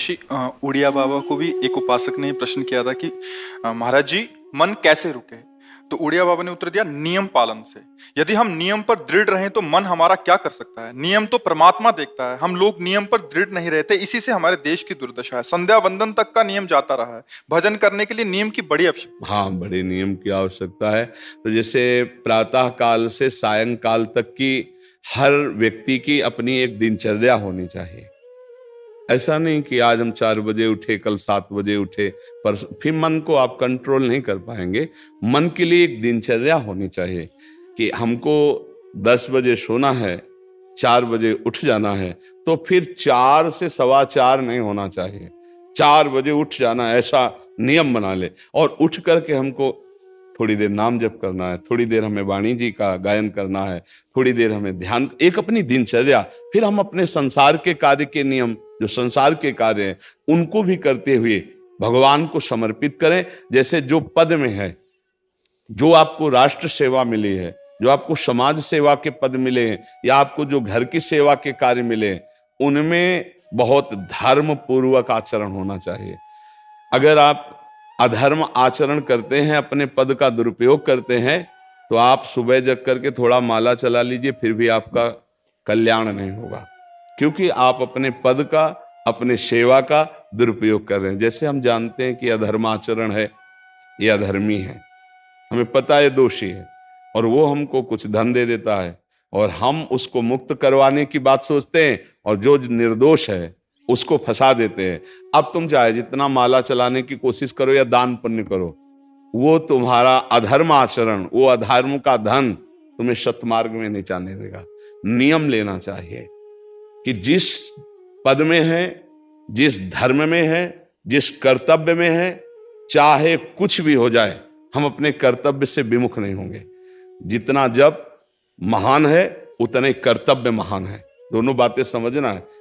मुंशी उड़िया बाबा को भी एक उपासक ने प्रश्न किया था कि महाराज जी मन कैसे रुके। तो उड़िया बाबा ने उत्तर दिया नियम पालन से। यदि हम नियम पर दृढ़ रहें तो मन हमारा क्या कर सकता है। नियम तो परमात्मा देखता है, हम लोग नियम पर दृढ़ नहीं रहते, इसी से हमारे देश की दुर्दशा है। संध्या वंदन तक का नियम जाता रहा है, भजन करने के लिए नियम की बड़ी आवश्यकता। हाँ, बड़े नियम की आवश्यकता है। तो जैसे प्रातः काल से सायंकाल तक की हर व्यक्ति की अपनी एक दिनचर्या होनी चाहिए। ऐसा नहीं कि आज हम 4 बजे उठे, कल 7 बजे उठे, पर फिर मन को आप कंट्रोल नहीं कर पाएंगे। मन के लिए एक दिनचर्या होनी चाहिए कि हमको 10 बजे सोना है, 4 बजे उठ जाना है, तो फिर 4 से 4:15 नहीं होना चाहिए, 4 बजे उठ जाना, ऐसा नियम बना ले। और उठ करके हमको थोड़ी देर नाम जप करना है, थोड़ी देर हमें वाणी जी का गायन करना है, थोड़ी देर हमें ध्यान, एक अपनी दिनचर्या। फिर हम अपने संसार के कार्य के नियम, जो संसार के कार्य हैं, उनको भी करते हुए भगवान को समर्पित करें। जैसे जो पद में है, जो आपको राष्ट्र सेवा मिली है, जो आपको समाज सेवा के पद मिले हैं, या आपको जो घर की सेवा के कार्य मिले हैं, उनमें बहुत धर्म पूर्वक आचरण होना चाहिए। अगर आप अधर्म आचरण करते हैं, अपने पद का दुरुपयोग करते हैं, तो आप सुबह जग करके थोड़ा माला चला लीजिए, फिर भी आपका कल्याण नहीं होगा, क्योंकि आप अपने पद का, अपने सेवा का दुरुपयोग कर रहे हैं। जैसे हम जानते हैं कि अधर्माचरण है, ये अधर्मी है, हमें पता है दोषी है, और वो हमको कुछ धन दे देता है, और हम उसको मुक्त करवाने की बात सोचते हैं, और जो निर्दोष है उसको फंसा देते हैं। अब तुम चाहे जितना माला चलाने की कोशिश करो या दान पुण्य करो, वो तुम्हारा अधर्म आचरण, वो अधर्म का धन तुम्हें सतमार्ग में नहीं जाने देगा। नियम लेना चाहिए कि जिस पद में है, जिस धर्म में है, जिस कर्तव्य में है, चाहे कुछ भी हो जाए, हम अपने कर्तव्य से विमुख नहीं होंगे। जितना जप महान है, उतने कर्तव्य महान है। दोनों बातें समझना है।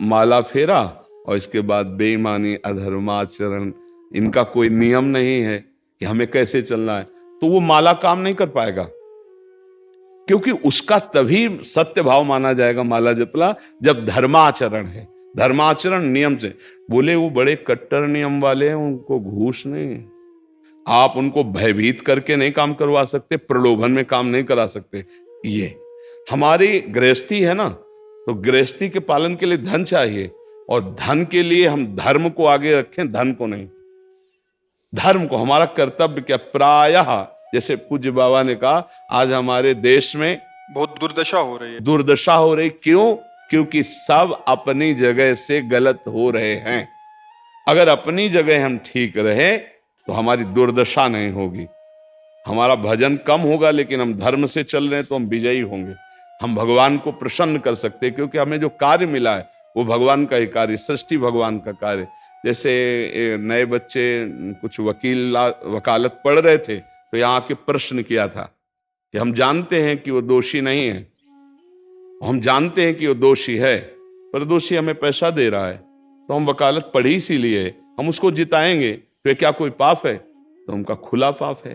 माला फेरा और इसके बाद बेईमानी, अधर्माचरण, इनका कोई नियम नहीं है कि हमें कैसे चलना है, तो वो माला काम नहीं कर पाएगा, क्योंकि उसका तभी सत्य भाव माना जाएगा माला जपला जब धर्माचरण है। धर्माचरण नियम से। बोले वो बड़े कट्टर नियम वाले हैं, उनको घूस नहीं, आप उनको भयभीत करके नहीं काम करवा सकते, प्रलोभन में काम नहीं करा सकते। ये हमारी गृहस्थी है ना, तो गृहस्थी के पालन के लिए धन चाहिए, और धन के लिए हम धर्म को आगे रखें, धन को नहीं। धर्म को, हमारा कर्तव्य क्या, प्रायः जैसे पूज्य बाबा ने कहा, आज हमारे देश में बहुत दुर्दशा हो रही है। दुर्दशा हो रही, क्यों? क्योंकि सब अपनी जगह से गलत हो रहे हैं। अगर अपनी जगह हम ठीक रहे तो हमारी दुर्दशा नहीं होगी। हमारा भजन कम होगा, लेकिन हम धर्म से चल रहे हैं तो हम विजयी होंगे। हम भगवान को प्रसन्न कर सकते हैं, क्योंकि हमें जो कार्य मिला है वो भगवान का ही कार्य, सृष्टि भगवान का कार्य। जैसे नए बच्चे कुछ वकालत पढ़ रहे थे, तो यहाँ आके प्रश्न किया था कि हम जानते हैं कि वो दोषी नहीं है, हम जानते हैं कि वो दोषी है, पर दोषी हमें पैसा दे रहा है, तो हम वकालत पढ़ी इसीलिए, हम उसको जिताएंगे, तो क्या कोई पाप है? तो उनका खुला पाप है।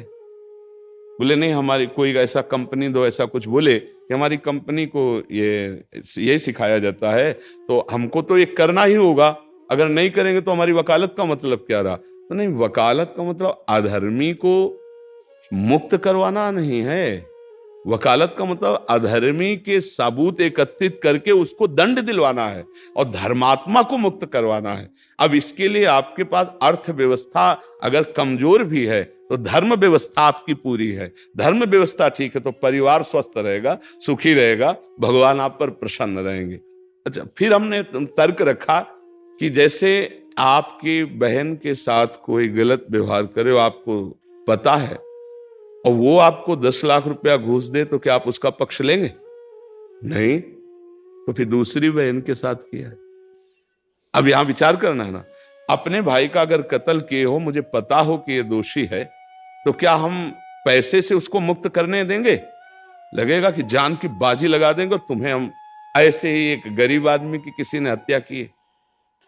बोले नहीं, हमारी कोई ऐसा कंपनी दो, ऐसा कुछ बोले कि हमारी कंपनी को ये सिखाया जाता है, तो हमको तो ये करना ही होगा, अगर नहीं करेंगे तो हमारी वकालत का मतलब क्या रहा? तो नहीं, वकालत का मतलब अधर्मी को मुक्त करवाना नहीं है। वकालत का मतलब अधर्मी के सबूत एकत्रित करके उसको दंड दिलवाना है, और धर्मात्मा को मुक्त करवाना है। अब इसके लिए आपके पास अर्थव्यवस्था अगर कमजोर भी है, तो धर्म व्यवस्था आपकी पूरी है। धर्म व्यवस्था ठीक है तो परिवार स्वस्थ रहेगा, सुखी रहेगा, भगवान आप पर प्रसन्न रहेंगे। अच्छा, फिर हमने तर्क रखा कि जैसे आपकी बहन के साथ कोई गलत व्यवहार करे, आपको पता है, और वो आपको 10 लाख रुपया घूस दे, तो क्या आप उसका पक्ष लेंगे? नहीं, तो फिर दूसरी बहन के साथ किया है। अब यहां विचार करना है ना, अपने भाई का अगर कत्ल किए हो, मुझे पता हो कि ये दोषी है, तो क्या हम पैसे से उसको मुक्त करने देंगे? लगेगा कि जान की बाजी लगा देंगे, और तुम्हें हम ऐसे ही एक गरीब आदमी की किसी ने हत्या की है,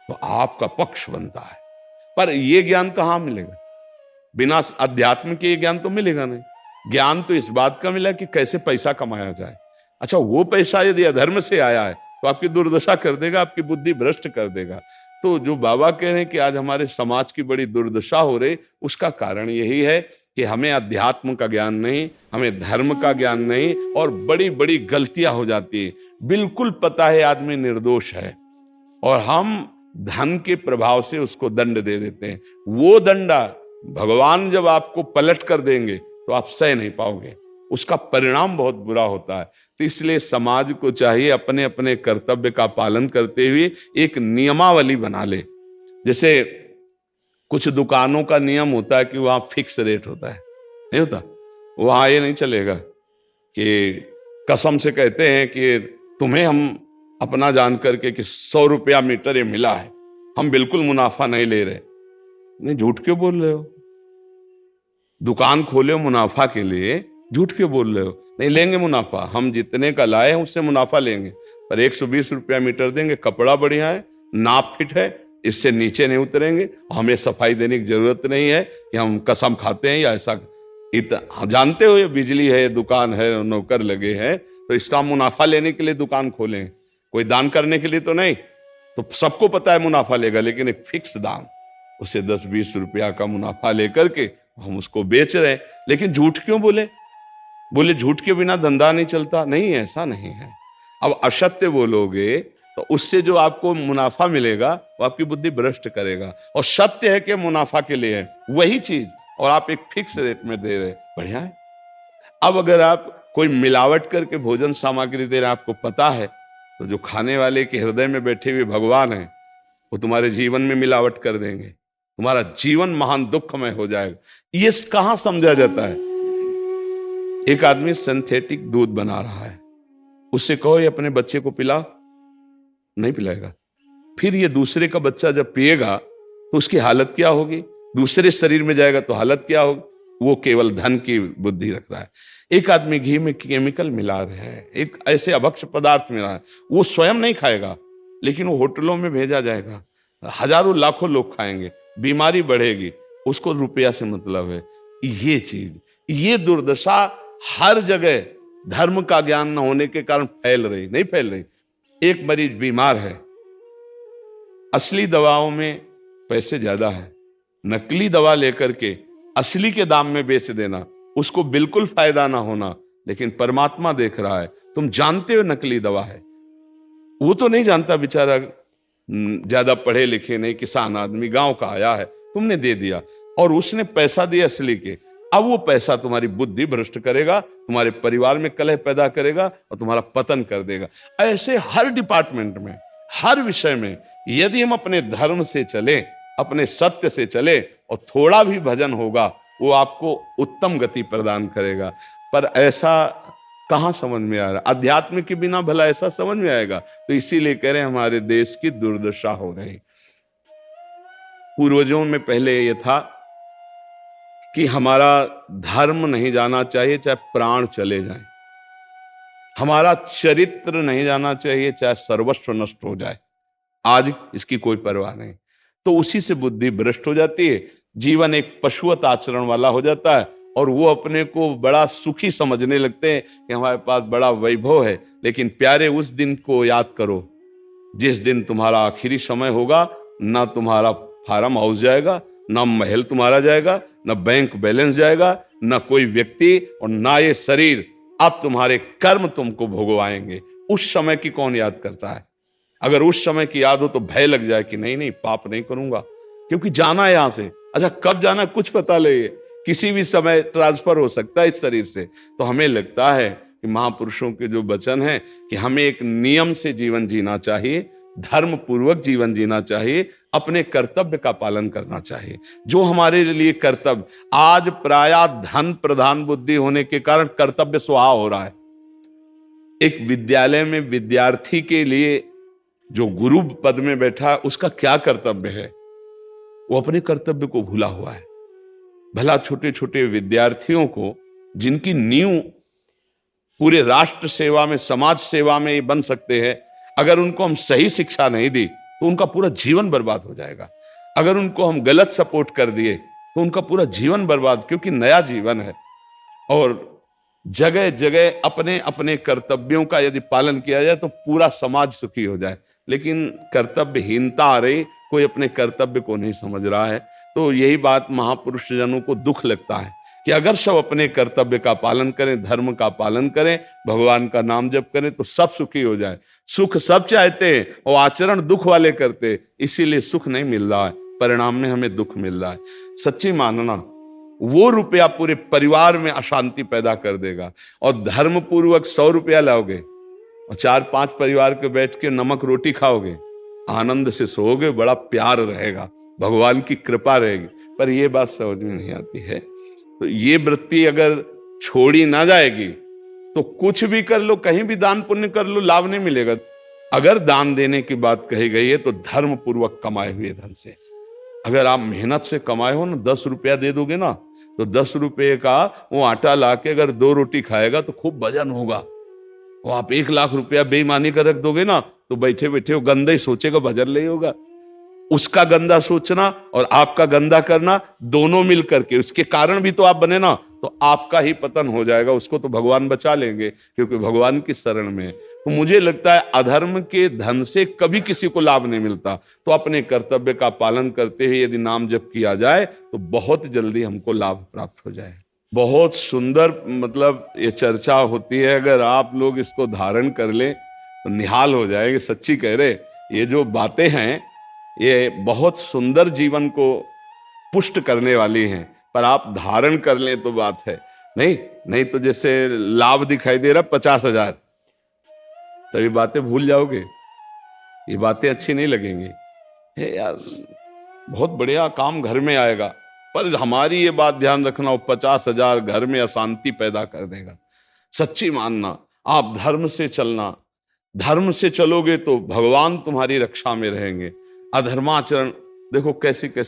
तो आपका पक्ष बनता है। पर यह ज्ञान कहां मिलेगा? बिना अध्यात्म के ये ज्ञान तो मिलेगा नहीं। ज्ञान तो इस बात का मिला कि कैसे पैसा कमाया जाए। अच्छा, वो पैसा यदि अधर्म से आया है तो आपकी दुर्दशा कर देगा, आपकी बुद्धि भ्रष्ट कर देगा। तो जो बाबा कह रहे हैं कि आज हमारे समाज की बड़ी दुर्दशा हो रही, उसका कारण यही है कि हमें अध्यात्म का ज्ञान नहीं, हमें धर्म का ज्ञान नहीं, और बड़ी बड़ी गलतियां हो जाती है। बिल्कुल पता है आदमी निर्दोष है और हम धन के प्रभाव से उसको दंड दे देते हैं। वो दंडा भगवान जब आपको पलट कर देंगे तो आप सह नहीं पाओगे, उसका परिणाम बहुत बुरा होता है। तो इसलिए समाज को चाहिए अपने अपने कर्तव्य का पालन करते हुए एक नियमावली बना ले। जैसे कुछ दुकानों का नियम होता है कि वहां फिक्स रेट होता है, नहीं होता? वहां ये नहीं चलेगा कि कसम से कहते हैं कि तुम्हें हम अपना जान करके कि 100 रुपया मीटर ये मिला है, हम बिल्कुल मुनाफा नहीं ले रहे। नहीं, झूठ क्यों बोल रहे हो? दुकान खोले हो मुनाफा के लिए, झूठ क्यों बोल रहे हो? नहीं लेंगे मुनाफा, हम जितने का लाए हैं उससे मुनाफा लेंगे, पर 120 रुपया मीटर देंगे, कपड़ा बढ़िया है, नाप फिट है, इससे नीचे नहीं उतरेंगे, हमें सफाई देने की जरूरत नहीं है कि हम कसम खाते हैं या ऐसा। हम जानते हो ये बिजली है, दुकान है, नौकर लगे हैं, तो इसका मुनाफा लेने के लिए दुकान खोलें, कोई दान करने के लिए तो नहीं। तो सबको पता है मुनाफा लेगा, लेकिन एक फिक्स दाम, उसे 10-20 रुपया का मुनाफा लेकर के हम उसको बेच रहे हैं। लेकिन झूठ क्यों बोले? झूठ के बिना धंधा नहीं चलता। नहीं, ऐसा नहीं है। अब असत्य बोलोगे तो उससे जो आपको मुनाफा मिलेगा वो आपकी बुद्धि भ्रष्ट करेगा, और सत्य है कि मुनाफा के लिए है वही चीज, और आप एक फिक्स रेट में दे रहे, बढ़िया है। अब अगर आप कोई मिलावट करके भोजन सामग्री दे रहे, आपको पता है, तो जो खाने वाले के हृदय में बैठे हुए भगवान है वो तुम्हारे जीवन में मिलावट कर देंगे, तुम्हारा जीवन महान दुखमय हो जाएगा। ये कहां समझा जाता है? एक आदमी सिंथेटिक दूध बना रहा है, उससे कहो ये अपने बच्चे को पिला, नहीं पिलाएगा। फिर ये दूसरे का बच्चा जब पिएगा तो उसकी हालत क्या होगी? दूसरे शरीर में जाएगा तो हालत क्या होगी? वो केवल धन की बुद्धि रख रहा है। एक आदमी घी में केमिकल मिला रहा है, एक ऐसे अभक्ष पदार्थ मिला है, वो स्वयं नहीं खाएगा, लेकिन वो होटलों में भेजा जाएगा, हजारों लाखों लोग खाएंगे, बीमारी बढ़ेगी, उसको रुपया से मतलब है। ये चीज, ये दुर्दशा हर जगह धर्म का ज्ञान न होने के कारण फैल रही, नहीं फैल रही। एक मरीज बीमार है, असली दवाओं में पैसे ज्यादा है, नकली दवा लेकर के असली के दाम में बेच देना, उसको बिल्कुल फायदा ना होना। लेकिन परमात्मा देख रहा है, तुम जानते हो नकली दवा है, वो तो नहीं जानता बेचारा, ज्यादा पढ़े लिखे नहीं, किसान आदमी गांव का आया है, तुमने दे दिया और उसने पैसा दिया असली के। अब वो पैसा तुम्हारी बुद्धि भ्रष्ट करेगा, तुम्हारे परिवार में कलह पैदा करेगा और तुम्हारा पतन कर देगा। ऐसे हर डिपार्टमेंट में, हर विषय में यदि हम अपने धर्म से चले, अपने सत्य से चले और थोड़ा भी भजन होगा, वो आपको उत्तम गति प्रदान करेगा। पर ऐसा कहां समझ में आ रहा? अध्यात्म के बिना भला ऐसा समझ में आएगा? तो इसीलिए कह रहे हैं हमारे देश की दुर्दशा हो रही। पूर्वजों में पहले यह था कि हमारा धर्म नहीं जाना चाहिए चाहे प्राण चले जाएं, हमारा चरित्र नहीं जाना चाहिए चाहे सर्वस्व नष्ट हो जाए। आज इसकी कोई परवाह नहीं, तो उसी से बुद्धि भ्रष्ट हो जाती है, जीवन एक पशुवत आचरण वाला हो जाता है, और वो अपने को बड़ा सुखी समझने लगते हैं कि हमारे पास बड़ा वैभव है। लेकिन प्यारे, उस दिन को याद करो जिस दिन तुम्हारा आखिरी समय होगा, ना तुम्हारा फार्म हाउस जाएगा, ना महल तुम्हारा जाएगा, ना बैंक बैलेंस जाएगा, ना कोई व्यक्ति, और ना ये शरीर। अब तुम्हारे कर्म तुमको भोगवाएंगे। उस समय की कौन याद करता है? अगर उस समय की याद हो तो भय लग जाए कि नहीं नहीं, पाप नहीं करूंगा, क्योंकि जाना है यहां से। अच्छा, कब जाना कुछ पता नहीं, किसी भी समय ट्रांसफर हो सकता है इस शरीर से। तो हमें लगता है कि महापुरुषों के जो वचन है कि हमें एक नियम से जीवन जीना चाहिए, धर्म पूर्वक जीवन जीना चाहिए, अपने कर्तव्य का पालन करना चाहिए। जो हमारे लिए कर्तव्य, आज प्रायः धन प्रधान बुद्धि होने के कारण कर्तव्य स्वाहा हो रहा है। एक विद्यालय में विद्यार्थी के लिए जो गुरु पद में बैठा है, उसका क्या कर्तव्य है? वो अपने कर्तव्य को भूला हुआ है। भला छोटे छोटे विद्यार्थियों को, जिनकी नींव पूरे राष्ट्र सेवा में, समाज सेवा में ये बन सकते हैं, अगर उनको हम सही शिक्षा नहीं दी तो उनका पूरा जीवन बर्बाद हो जाएगा। अगर उनको हम गलत सपोर्ट कर दिए तो उनका पूरा जीवन बर्बाद, क्योंकि नया जीवन है। और जगह जगह अपने अपने कर्तव्यों का यदि पालन किया जाए तो पूरा समाज सुखी हो जाए। लेकिन कर्तव्यहीनता आ रही, कोई अपने कर्तव्य को नहीं समझ रहा है। तो यही बात महापुरुष जनों को दुख लगता है कि अगर सब अपने कर्तव्य का पालन करें, धर्म का पालन करें, भगवान का नाम जप करें तो सब सुखी हो जाए। सुख सब चाहते हैं और आचरण दुख वाले करते, इसीलिए सुख नहीं मिल रहा है, परिणाम में हमें दुख मिल रहा है। सच्ची मानना, वो रुपया पूरे परिवार में अशांति पैदा कर देगा। और धर्म पूर्वक 100 रुपया लाओगे और 4-5 परिवार के बैठ के नमक रोटी खाओगे, आनंद से सोओगे, बड़ा प्यार रहेगा, भगवान की कृपा रहेगी। पर ये बात समझ में नहीं आती है। तो ये वृत्ति अगर छोड़ी ना जाएगी तो कुछ भी कर लो, कहीं भी दान पुण्य कर लो, लाभ नहीं मिलेगा। अगर दान देने की बात कही गई है तो धर्म पूर्वक कमाए हुए धन से। अगर आप मेहनत से कमाए हो ना, 10 रुपया दे दोगे ना, तो 10 रुपये का वो आटा लाके अगर 2 रोटी खाएगा तो खूब वजन होगा। वो आप 1 लाख रुपया बेईमानी कर रख दोगे ना, तो बैठे बैठे वो गंदा ही सोचेगा, वजन नहीं होगा। उसका गंदा सोचना और आपका गंदा करना दोनों मिल करके, उसके कारण भी तो आप बने ना, तो आपका ही पतन हो जाएगा। उसको तो भगवान बचा लेंगे क्योंकि भगवान की शरण में है। तो मुझे लगता है अधर्म के धन से कभी किसी को लाभ नहीं मिलता। तो अपने कर्तव्य का पालन करते हुए यदि नाम जप किया जाए तो बहुत जल्दी हमको लाभ प्राप्त हो जाए। बहुत सुंदर मतलब ये चर्चा होती है। अगर आप लोग इसको धारण कर लें तो निहाल हो जाएंगे। सच्ची कह रहे, ये जो बातें हैं ये बहुत सुंदर जीवन को पुष्ट करने वाली हैं, पर आप धारण कर लें तो बात है। नहीं तो जैसे लाभ दिखाई दे रहा 50,000, तो ये बातें भूल जाओगे, ये बातें अच्छी नहीं लगेंगी। हे यार, बहुत बढ़िया काम घर में आएगा, पर हमारी ये बात ध्यान रखना, वो 50,000 घर में अशांति पैदा कर देगा। सच्ची मानना, आप धर्म से चलना, धर्म से चलोगे तो भगवान तुम्हारी रक्षा में रहेंगे। अधर्माचरण देखो कैसे कैसे